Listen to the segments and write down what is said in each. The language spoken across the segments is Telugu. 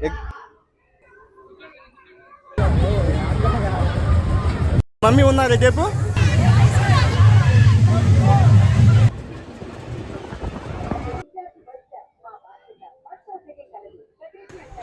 ఎగ్- మమ్మీ ఉన్నారా చెప్పు.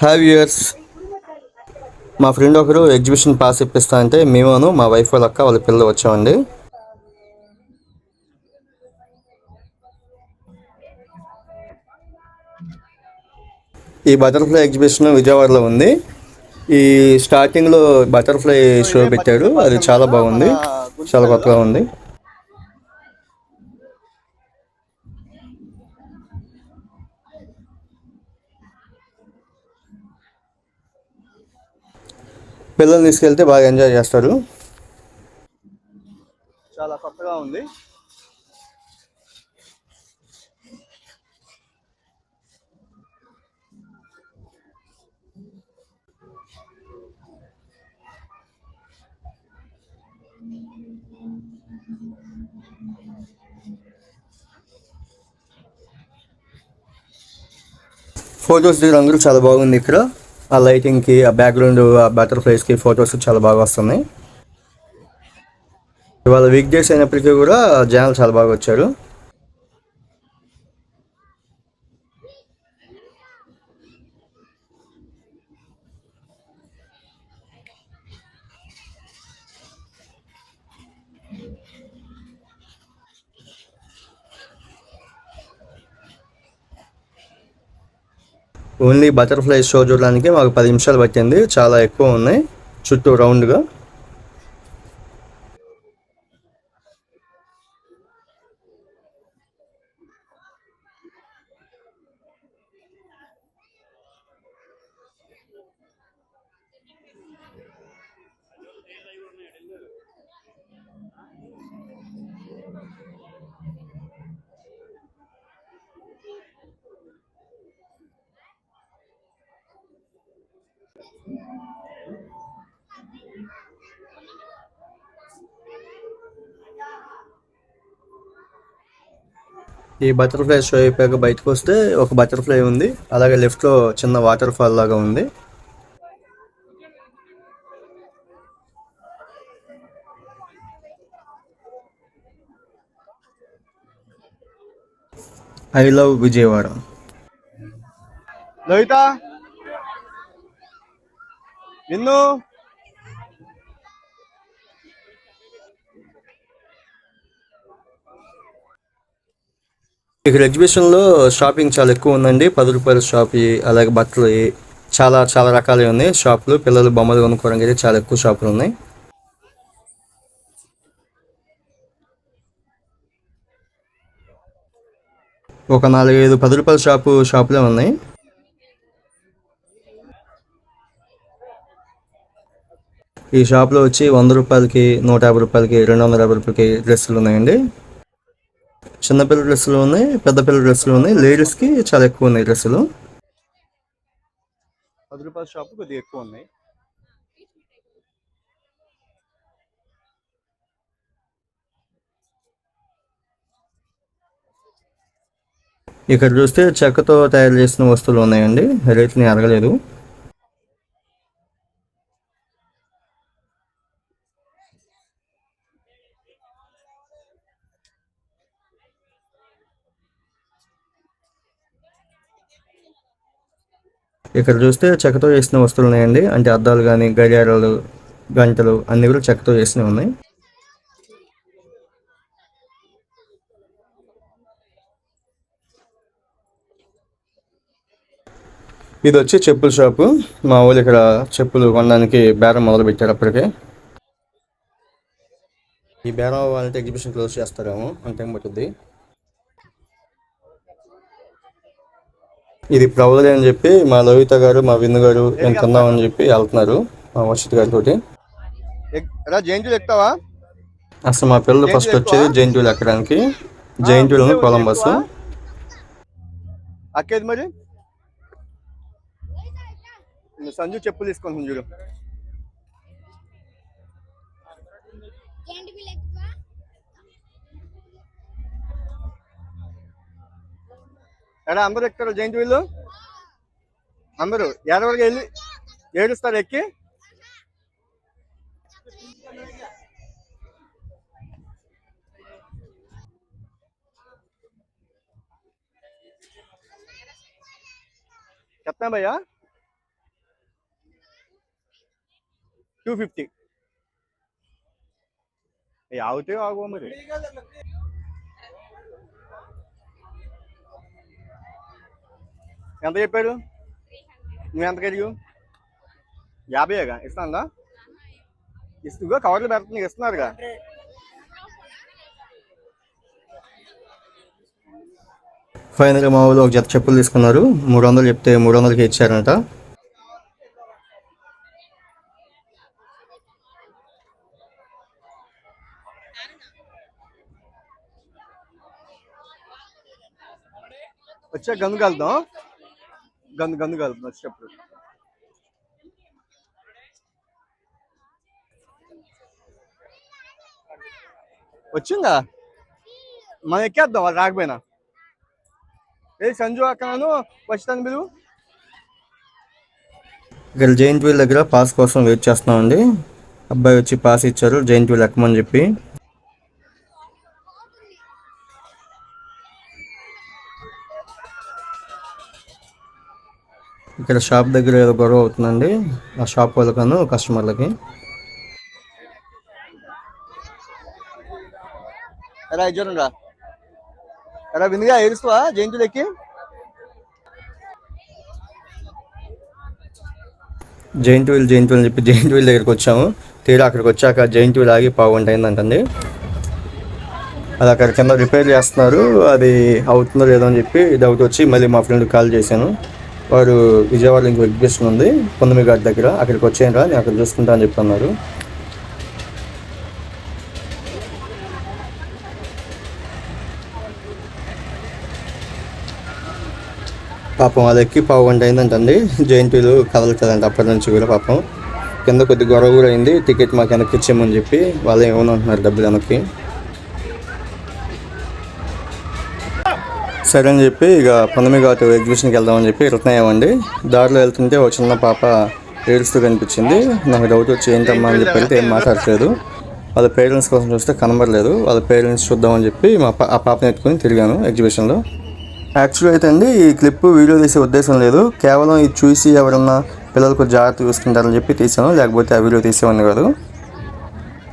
హాయ్ వ్యూయర్స్, మా ఫ్రెండ్ ఒకరు ఎగ్జిబిషన్ పాస్ ఇప్పిస్తా అంటే మేమును మా వైఫ్ వాళ్ళ అక్క వాళ్ళ పిల్లలు వచ్చామండి. ఈ బటర్ఫ్లై ఎగ్జిబిషన్ విజయవాడలో ఉంది. ఈ స్టార్టింగ్లో బటర్ఫ్లై షో పెట్టారు, అది చాలా బాగుంది, చాలా కొత్తగా ఉంది. పిల్లల్ని తీసుకెళ్తే బాగా ఎంజాయ్ చేస్తారు. చాలా కొత్తగా ఉంది. ఫొటోస్ దిగిన అందరూ చాలా బాగుంది. ఇక్కడ ఆ లైటింగ్కి, ఆ బ్యాక్గ్రౌండ్, ఆ బటర్ఫ్లైస్కి ఫొటోస్ చాలా బాగా వస్తున్నాయి. ఇవాళ వీక్ డేస్ అయినప్పటికీ కూడా జనాలు చాలా బాగా వచ్చారు. ఓన్లీ బటర్ఫ్లై షో చూడడానికి మాకు 10 నిమిషాలు పట్టింది. చాలా ఎక్కువ ఉన్నాయి చుట్టూ రౌండ్గా. ఈ బటర్ఫ్లై షో అయిపోయాక బయటకు వస్తే ఒక బటర్ఫ్లై ఉంది, అలాగే లెఫ్ట్లో చిన్న వాటర్ ఫాల్ లాగా ఉంది. I love Vijayawada. లలిత, విన్ను, ఇక్కడ ఎగ్జిబిషన్లో షాపింగ్ చాలా ఎక్కువ ఉందండి. 10 రూపాయల షాప్, అలాగే బట్టలు, చాలా చాలా రకాలు ఉన్నాయి షాపులు. పిల్లలు బొమ్మలు కొనుక్కోవడానికి అయితే చాలా ఎక్కువ షాపులు ఉన్నాయి. ఒక 4-5 10 రూపాయల షాపులే ఉన్నాయి. ఈ షాప్లో వచ్చి 100 రూపాయలకి, 150 రూపాయలకి, 250 రూపాయలకి డ్రెస్సులు ఉన్నాయండి. చిన్నపిల్లల డ్రెస్సులు ఉన్నాయి, పెద్ద పిల్లల డ్రెస్సులు ఉన్నాయి. లేడీస్కి చాలా ఎక్కువ ఉన్నాయి డ్రెస్సులు. 10 రూపాయల షాపు కొద్దిగా ఎక్కువ ఉన్నాయి. ఇక్కడ చూస్తే చెక్కతో తయారు చేసిన వస్తువులు ఉన్నాయండి, రేట్ని అడగలేదు. ఇక్కడ చూస్తే చెక్కతో చేసిన వస్తువులు ఉన్నాయండి, అంటే అద్దాలు కానీ, గడియారాలు, గంటలు అన్నీ కూడా చెక్కతో చేసినవి ఉన్నాయి. ఇది వచ్చి చెప్పుల షాపు. మా వాళ్ళు ఇక్కడ చెప్పులు కొనడానికి బేరం మొదలు పెట్టారు అప్పటికే. ఈ బేరం అవ్వాలంటే ఎగ్జిబిషన్ క్లోజ్ చేస్తారేమో, అంత టైం పట్టుద్ది. ఇది ప్రవలి అని చెప్పి మా లవిత గారు, మా విన్ను గారు ఎంత కొందామని చెప్పి వెళ్తున్నారు మా వర్షిత్ గారితో. జైంట్లు ఎక్కుతావా? అసలు మా పిల్లలు ఫస్ట్ వచ్చేది జైంట్వీల్ ఎక్కడానికి. జైంట్వీల్, కొలంబస్. అక్కేది మరి సంజు చెప్పులు తీసుకుంటుంది చూడు. ఎడా అందరు ఎక్కుతారు జైంట్ వీళ్ళు. అందరూ ఎడవరికి వెళ్ళి ఏడుస్తారు ఎక్కి. చెప్తాను భయ్యా 250 ఆగుతే ఆగు మరి. ఎంత చెప్పారు? నువ్వు ఎంత కడిగు? 50గా ఇస్తానుదా? ఇస్తుగా కవర్లు పెడుతుంది ఇస్తున్నారుగా. ఫైనల్గా మా ఊళ్ళో ఒక జత చెప్పులు తీసుకున్నారు. 300 చెప్తే 300కి ఇచ్చారంట. వచ్చా గందు కలుద్దాం. గందు కలుద్దాం వచ్చేటప్పుడు. వచ్చిందా? మనం ఎక్కేద్దాం వాళ్ళు రాకపోయినా. ఏ సంజు అక్కను వచ్చాను మీరు. ఇక్కడ జైంట్ వీల్ దగ్గర పాస్ కోసం వెయిట్ చేస్తున్నామండి. అబ్బాయి వచ్చి పాస్ ఇచ్చారు జైంట్ వీల్ ఎక్కమని చెప్పి. ఇక్కడ షాప్ దగ్గర ఏదో గొడవ అవుతుందండి ఆ షాప్ వాళ్ళకను కస్టమర్లకి. ఎలా ఇచ్చారుగా ఎలా విందుగా ఏడుస్తావా జైంట్ వీల్ ఎక్కి? జైంట్ వీల్ అని చెప్పి జైంట్ వీల్ దగ్గరికి వచ్చాము. తీరా అక్కడికి వచ్చాక జైంట్ వీల్ ఆగి పావుగంట అయిందంటండి. అది అక్కడ కింద రిపేర్ చేస్తున్నారు. అది అవుతుందో లేదో అని చెప్పి డౌట్ వచ్చి మళ్ళీ మా ఫ్రెండ్కి కాల్ చేశాను. వారు విజయవాడలో ఇంకో ఎగ్జిబిషన్ ఉంది పొన్నమి ఘాట్ దగ్గర, అక్కడికి వచ్చాను రా నేను అక్కడ చూసుకుంటా అని చెప్తున్నారు. పాపం అది ఎక్కి పావుగంట అయిందంటండి. జైంట్ వీల్ కదలుతుందంట అప్పటి నుంచి కూడా. పాపం కింద కొద్ది గొడవ కూడా అయింది. టికెట్ మాకు వెనక్కి ఇచ్చేయమని చెప్పి వాళ్ళు ఏమనుకుంటున్నారు డబ్బులు వెనక్కి. సరే అని చెప్పి ఇక పొన్నమి ఘాట్ ఎగ్జిబిషన్కి వెళ్దామని చెప్పి రిటర్న్ అయ్యామండి. దారిలో వెళ్తుంటే ఒక చిన్న పాప ఏడుస్తూ కనిపించింది. నాకు డౌట్ వచ్చి ఏంటమ్మా అని చెప్పి వెళ్తే ఏం మాట్లాడలేదు. వాళ్ళ పేరెంట్స్ కోసం చూస్తే కనబడలేదు. వాళ్ళ పేరెంట్స్ చూద్దామని చెప్పి ఆ పాపని ఎత్తుకొని తిరిగాను ఎగ్జిబిషన్లో. యాక్చువల్గా అయితే అండి ఈ క్లిప్ వీడియో తీసే ఉద్దేశం లేదు. కేవలం ఇది చూసి ఎవరన్నా పిల్లలకు జాగ్రత్త చూసుకుంటారని చెప్పి తీసాను, లేకపోతే ఆ వీడియో తీసేవాడిని కాదు.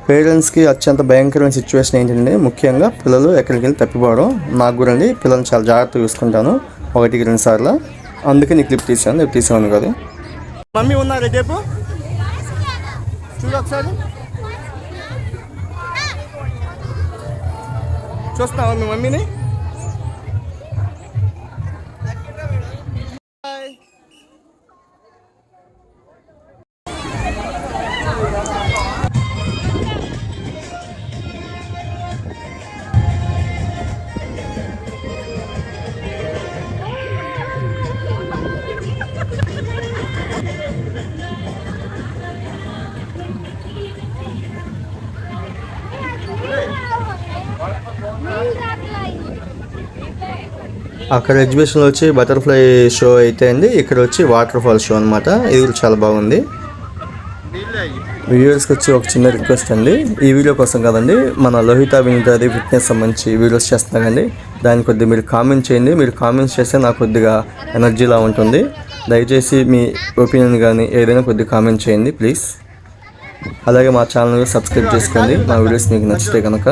పేరెంట్స్కి అత్యంత భయంకరమైన సిచ్యువేషన్ ఏంటంటే ముఖ్యంగా పిల్లలు ఎక్కడికి వెళ్ళి తప్పిపోవడం. నాకు కూడా అండి పిల్లల్ని చాలా జాగ్రత్త చూసుకుంటాను 1-2 సార్లు. అందుకే నీ క్లిప్ తీసాను, రేపు తీసేవాడిని కాదు. మమ్మీ ఉన్నారు రేపు చూడు ఒకసారి చూస్తావా మీ మమ్మీని? అక్కడ ఎగ్జిబిషన్లో వచ్చి బటర్ఫ్లై షో అయితే అండి, ఇక్కడ వచ్చి వాటర్ ఫాల్ షో అనమాట. ఇది చాలా బాగుంది. వ్యూవర్స్కి వచ్చి ఒక చిన్న రిక్వెస్ట్ అండి, ఈ వీడియో కోసం కదండి మన లోహిత వినీతాది ఫిట్నెస్ సంబంధించి వీడియోస్ చేస్తున్నానండి. దాని కొద్దిగా మీరు కామెంట్ చేయండి. మీరు కామెంట్స్ చేస్తే నాకు కొద్దిగా ఎనర్జీలా ఉంటుంది. దయచేసి మీ ఒపీనియన్ కానీ ఏదైనా కొద్దిగా కామెంట్ చేయండి ప్లీజ్. అలాగే మా ఛానల్ సబ్స్క్రైబ్ చేసుకోండి మా వీడియోస్ మీకు నచ్చితే కనుక.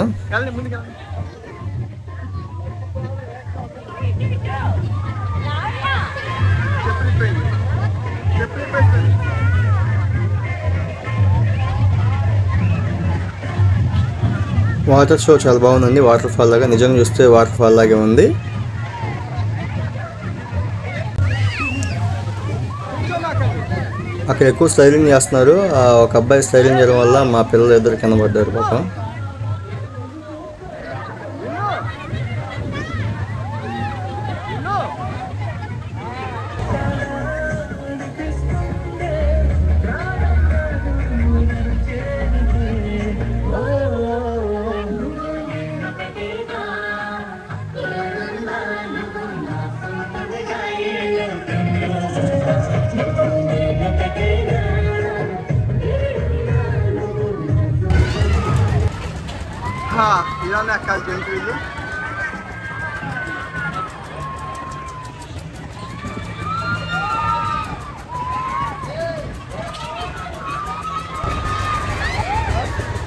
వాటర్ షో చాలా బాగుందండి. వాటర్ ఫాల్ లాగా, నిజంగా చూస్తే వాటర్ ఫాల్ లాగే ఉంది. అక్కడ ఎక్కువ స్లైడింగ్ చేస్తున్నారు. ఒక అబ్బాయి స్లైడింగ్ చేయడం వల్ల మా పిల్లలు ఇద్దరు కింద పడ్డారు పాపం. ఇలానే ఎక్కాలి జైంట్ వీల్.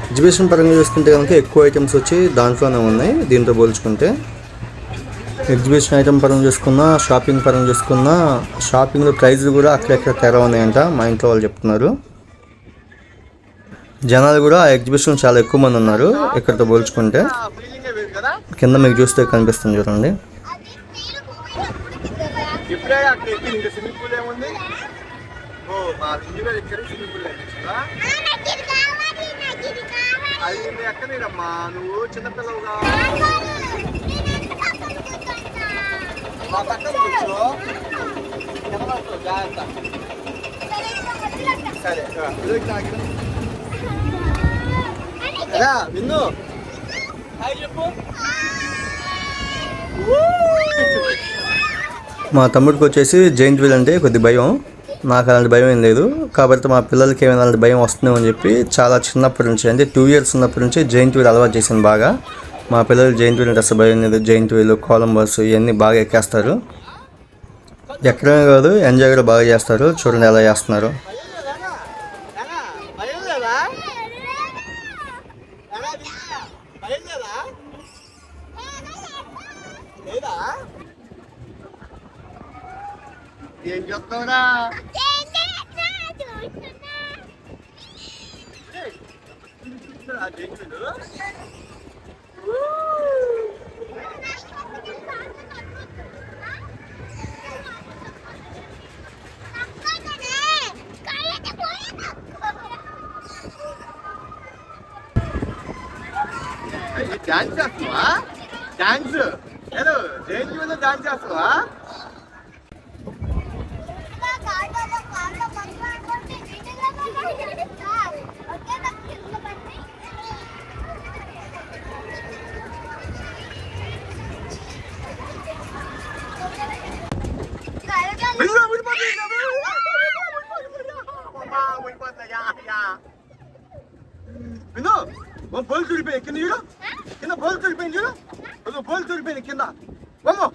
ఎగ్జిబిషన్ పరంగా చూసుకుంటే కనుక ఎక్కువ ఐటమ్స్ వచ్చి దాంట్లోనే ఉన్నాయి దీంతో పోల్చుకుంటే. ఎగ్జిబిషన్ ఐటమ్ పరంగా చూసుకున్నా, షాపింగ్ పరంగా చూసుకున్నా, షాపింగ్లో ప్రైజ్లు కూడా అక్కడెక్కడ తేడా ఉన్నాయంట మా ఇంట్లో వాళ్ళు చెప్తున్నారు. జనాలు కూడా ఆ ఎగ్జిబిషన్ చాలా ఎక్కువ మంది ఉన్నారు ఇక్కడితో పోల్చుకుంటే. కింద మీకు చూస్తే కనిపిస్తుంది చూడండి. నువ్వు చిన్నపిల్లవుగా సరే విన్ను మా తమ్ముడికి వచ్చేసి జైంట్ వీల్ అంటే కొద్ది భయం. నాకు అలాంటి భయం ఏం లేదు. కాబట్టి మా పిల్లలకి ఏమైనా అలాంటి భయం వస్తుందేమో అని చెప్పి చాలా చిన్నప్పటి నుంచి అంటే 2 years ఉన్నప్పటి నుంచి జైంట్ వీల్ అలవాటు చేసింది బాగా. మా పిల్లలు జైంట్ వీల్ అంటే అసలు భయం లేదు. జైంట్ వీల్, కొలంబస్ ఇవన్నీ బాగా ఎక్కేస్తారు. ఎక్కడమే కాదు ఎంజాయ్ కూడా బాగా చేస్తారు. చూడండి ఎలా చేస్తున్నారు. ఏం చెప్తావురా? డాన్స్ చేస్తావా? డాన్స్ ఏదో జైలు మీద డాన్స్ చేస్తావా? విను బోల్ తుడిపోయి కింద చూడు. కింద బోల్ తుడిపోయింది చూడు. బోల్ తుడిపోయింది కింద. బొమ్మ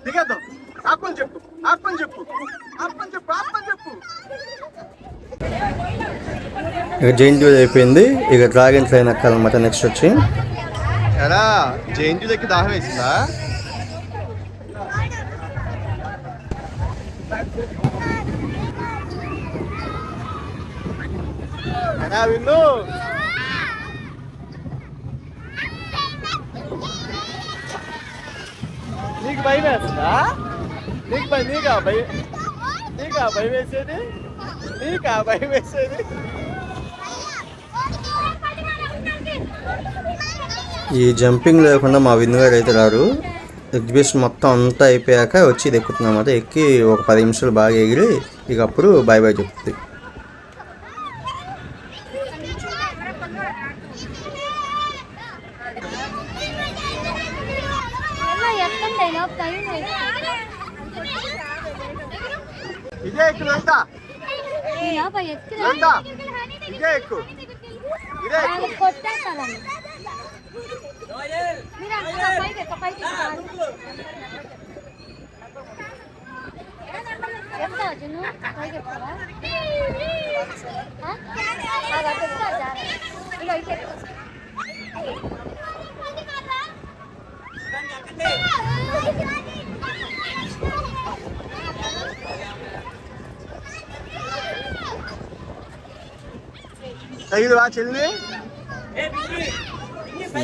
దిగేద్దాం. ఆపని చెప్పు, ఆపని చెప్పు, ఆపని చెప్పు, ఆపని చెప్పు. ఇక జైంట్ వీల్ అయిపోయింది. ఇక డ్రాగన్ ట్రైన్ ఎక్కాలన్నమాట నెక్స్ట్ వచ్చి. ఎరా జైంట్ వీల్ ఎక్కి దాహం వేసిందా? ఎరా విన్ను నీకు భయం వేస్తుందా? నీకా భయం వేసేది? నీకా భయం వేసేది? ఈ జంపింగ్ లేకుండా మా విన్ను గారు అయితే రారు. ఎగ్జిబిషన్ మొత్తం అంతా అయిపోయాక వచ్చి ఇది ఎక్కుతున్నాం అన్నమాట. ఎక్కి ఒక 10 నిమిషాలు బాగా ఎగిరి ఇక అప్పుడు బాయ్ బాయ్ చెప్తుంది. ఇదే ఎక్కు వెళ్తా, వెళ్తా, ఇదే ఎక్కు, ఇదే ఎక్కు.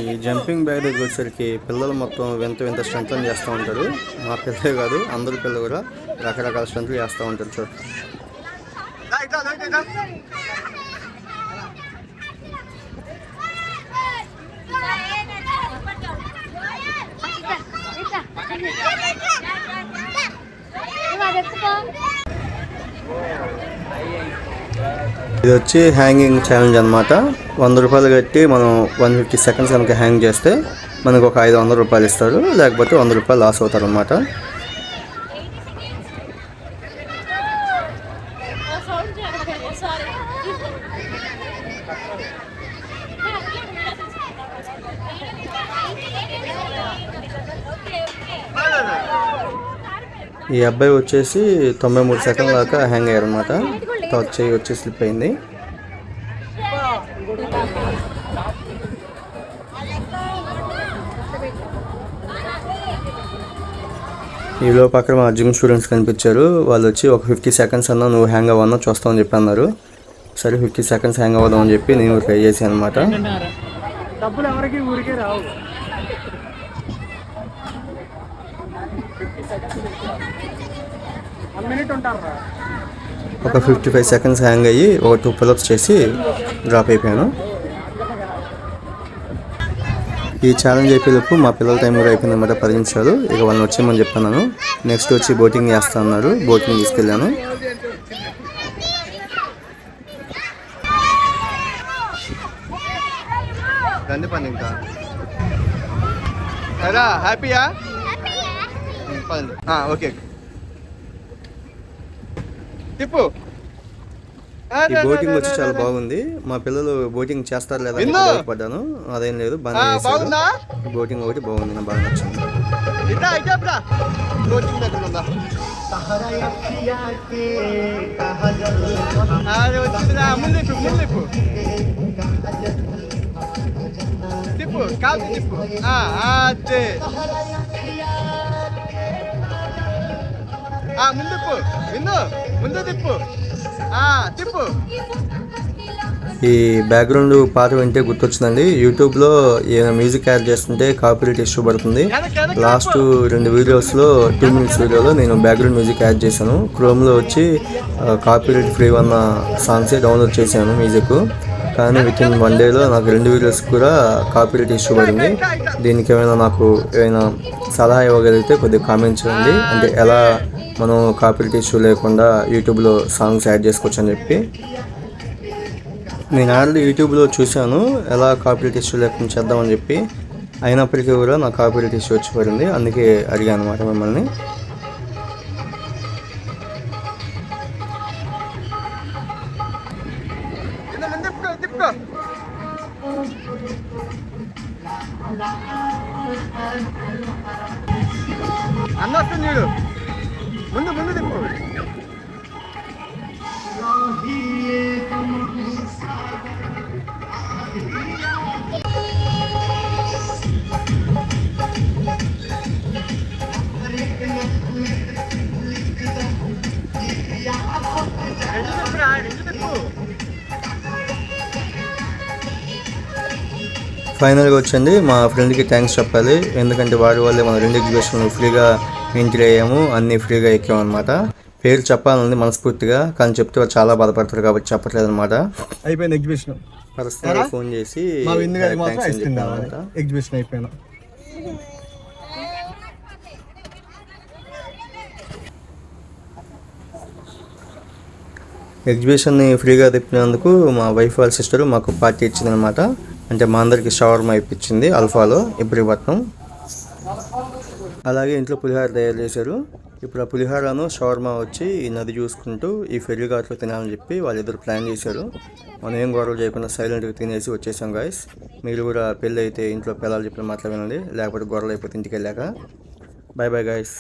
ఈ జంపింగ్ బ్యాగ్ దగ్గర వచ్చేసరికి పిల్లలు మొత్తం వింత వింత స్టంట్లు చేస్తూ ఉంటారు. మా పిల్లలే కాదు అందరు పిల్లలు కూడా రకరకాల స్టంట్లు చేస్తూ ఉంటారు. చూడ ఇది వచ్చి హ్యాంగింగ్ ఛాలెంజ్ అనమాట. 100 రూపాయలు కట్టి మనం 150 seconds కనుక హ్యాంగ్ చేస్తే మనకు ఒక 500 రూపాయలు ఇస్తారు. లేకపోతే 100 రూపాయలు లాస్ అవుతారు అనమాట. ఈ అబ్బాయి వచ్చేసి 93 సెకండ్ల దాకా హ్యాంగ్ అయ్యారు అనమాట. తర్వాత చెయ్యి వచ్చి స్లిప్ అయింది. ఈలో పక్కన మా జిమ్ స్టూడెంట్స్ కనిపించారు. వాళ్ళు వచ్చి ఒక 50 సెకండ్స్ అన్నా నువ్వు హ్యాంగ్ అవ్వన్నా చూస్తామని చెప్పి అన్నారు. సరే 50 సెకండ్స్ హ్యాంగ్ అవ్వదాం అని చెప్పి నేను ట్రై చేశాను అనమాట. ఒక 55 సెకండ్స్ హ్యాంగ్ అయ్యి ఒక 2 పుల్అప్స్ చేసి డ్రాప్ అయిపోయాను. ఈ ఛాలెంజ్ అయిపోయేలోపు మా పిల్లల టైం కూడా అయిపోయింది అనమాట, 10 నిమిషాలు. ఇక వాళ్ళని వచ్చేయమని చెప్పాను. నెక్స్ట్ వచ్చి బోటింగ్ చేస్తా అన్నారు. బోటింగ్ తీసుకెళ్ళాను. ఇంకా హ్యాపీయా? ఓకే తిప్పు. ఈ బోటింగ్ వచ్చి చాలా బాగుంది. మా పిల్లలు బోటింగ్ చేస్తారు లేదా పడ్డాను. అదేం లేదు, బాగా బోటింగ్ ఒకటి బాగుంది, నాకు బాగా నచ్చింది. తిప్పు కాదు తిప్పు. ముందు తిప్పు తిప్పు. ఈ బ్యాక్గ్రౌండ్ పాట వింటే గుర్తొచ్చిందండి. యూట్యూబ్లో ఏమైనా మ్యూజిక్ యాడ్ చేస్తుంటే కాపీరైట్ ఇష్యూ పడుతుంది. లాస్ట్ 2 వీడియోస్లో 2 minutes వీడియోలో నేను బ్యాక్గ్రౌండ్ మ్యూజిక్ యాడ్ చేశాను. క్రోమ్లో వచ్చి కాపీరైట్ ఫ్రీ ఉన్న సాంగ్సే డౌన్లోడ్ చేశాను మ్యూజిక్. కానీ వితిన్ 1 డేలో నాకు 2 వీడియోస్ కూడా కాపీరైట్ ఇష్యూ పడింది. దీనికి ఏమైనా సలహా ఇవ్వగలిగితే కొద్దిగా కామెంట్ చేయండి. అంటే ఎలా మనం కాపీరైట్ ఇష్యూ లేకుండా యూట్యూబ్లో సాంగ్స్ యాడ్ చేసుకోవచ్చు అని చెప్పి. నేను ఆల్రెడీ యూట్యూబ్లో చూశాను ఎలా కాపీరైట్ ఇష్యూ లేకుండా చేద్దామని చెప్పి. అయినప్పటికీ కూడా నాకు కాపీరైట్ ఇష్యూ వచ్చి పడింది. అందుకే అడిగాను అనమాట మిమ్మల్ని. అన్నొస్తుంది నీడు ముందు తిప్పు. ఫైనల్గా వచ్చింది. మా ఫ్రెండ్కి థ్యాంక్స్ చెప్పాలి. ఎందుకంటే వాడి వల్లే మన 2 ఎగ్జిబిషన్లు ఫ్రీగా ఎంట్రీ అయ్యాము, అన్నీ ఫ్రీగా ఎక్కామన్నమాట. పేరు చెప్పాలని మనస్ఫూర్తిగా, కానీ చెప్తే చాలా బాధపడతారు కాబట్టి చెప్పట్లేదు అనమాట. అయిపోయింది ఎగ్జిబిషన్. పర్సనల్గా ఫోన్ చేసి ఎగ్జిబిషన్ అయిపోయినా. ఎగ్జిబిషన్ని ఫ్రీగా తిప్పినందుకు మా వైఫ్ వాళ్ళ సిస్టర్ మాకు పార్టీ ఇచ్చిందనమాట. అంటే మా అందరికి షవర్మా ఇప్పించింది అల్ఫాలో ఇబ్రహీపట్నం. అలాగే ఇంట్లో పులిహోర తయారు చేశారు. ఇప్పుడు ఆ పులిహోరను షవర్మా వచ్చి ఈ నది చూసుకుంటూ ఈ ఫెర్రీ ఘాట్లో తినాలని చెప్పి వాళ్ళిద్దరు ప్లాన్ చేశారు. మనం ఏం గొడవలు చేయకుండా సైలెంట్గా తినేసి వచ్చేసాం గాయస్. మీరు కూడా పెళ్ళి అయితే ఇంట్లో పిల్లలు చెప్పిన మాటలు వినండి, లేకపోతే గొడవలు అయిపోతే ఇంటికి వెళ్ళాక. Bye bye guys.